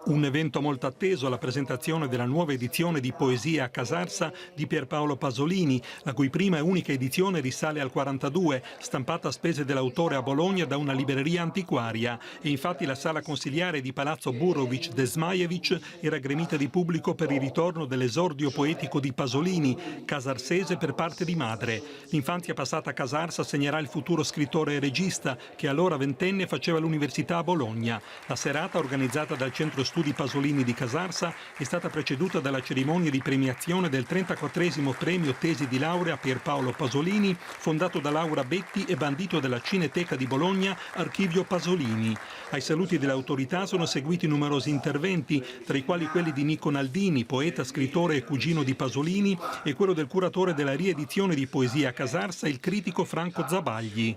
Un evento molto atteso alla presentazione della nuova edizione di Poesia a Casarsa di Pierpaolo Pasolini, la cui prima e unica edizione risale al 42, stampata a spese dell'autore a Bologna da una libreria antiquaria. E infatti la sala consiliare di Palazzo Burovic-Desmajevic era gremita di pubblico per il ritorno dell'esordio poetico di Pasolini, casarsese per parte di madre. L'infanzia passata a Casarsa segnerà il futuro scrittore e regista, che allora ventenne faceva l'università a Bologna. La serata, organizzata dal Centro Studi Pasolini di Casarsa, è stata preceduta dalla cerimonia di premiazione del 34° premio tesi di laurea Pierpaolo Pasolini, fondato da Laura Betti e bandito dalla Cineteca di Bologna Archivio Pasolini. Ai saluti delle autorità sono seguiti numerosi interventi, tra i quali quelli di Nico Naldini, poeta, scrittore e cugino di Pasolini, e quello del curatore della riedizione di Poesia a Casarsa, il critico Franco Zabagli.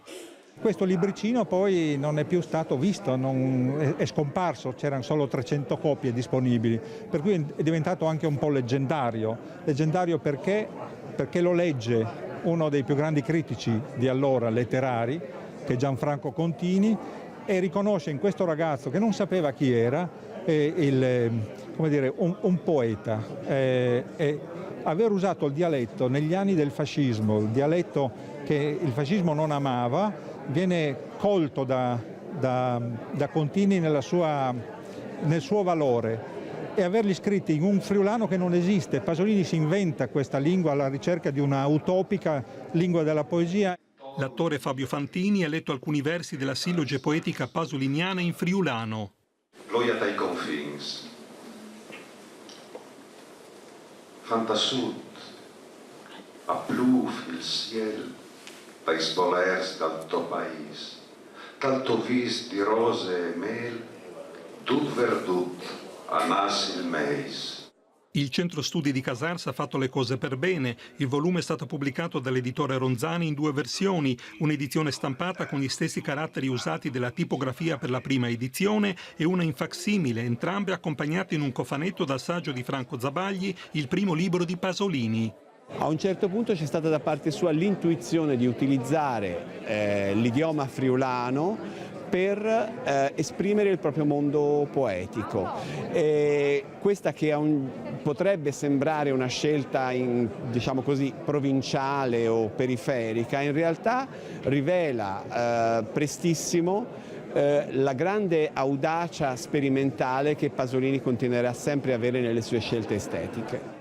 Questo libricino poi non è più stato visto, è scomparso, c'erano solo 300 copie disponibili, per cui è diventato anche un po' leggendario. Leggendario perché lo legge uno dei più grandi critici di allora letterari, che è Gianfranco Contini, e riconosce in questo ragazzo, che non sapeva chi era, un poeta. Aver usato il dialetto negli anni del fascismo, il dialetto che il fascismo non amava, viene colto da Contini nel suo valore, e averli scritti in un friulano che non esiste. Pasolini si inventa questa lingua alla ricerca di una utopica lingua della poesia. L'attore Fabio Fantini ha letto alcuni versi della silloge poetica pasoliniana in friulano. Gloria dai confins, fantassut, a pluf il ciel, dai spolers dal tuo país, dal tuo vis di rose e mel, tut verdut, a nas il meis. Il Centro Studi di Casarsa ha fatto le cose per bene. Il volume è stato pubblicato dall'editore Ronzani in 2 versioni, un'edizione stampata con gli stessi caratteri usati della tipografia per la prima edizione e una in facsimile, entrambe accompagnate in un cofanetto dal saggio di Franco Zabagli, il primo libro di Pasolini. A un certo punto c'è stata da parte sua l'intuizione di utilizzare l'idioma friulano per esprimere il proprio mondo poetico. Questa che potrebbe sembrare una scelta diciamo così, provinciale o periferica, in realtà rivela prestissimo la grande audacia sperimentale che Pasolini continuerà sempre a avere nelle sue scelte estetiche.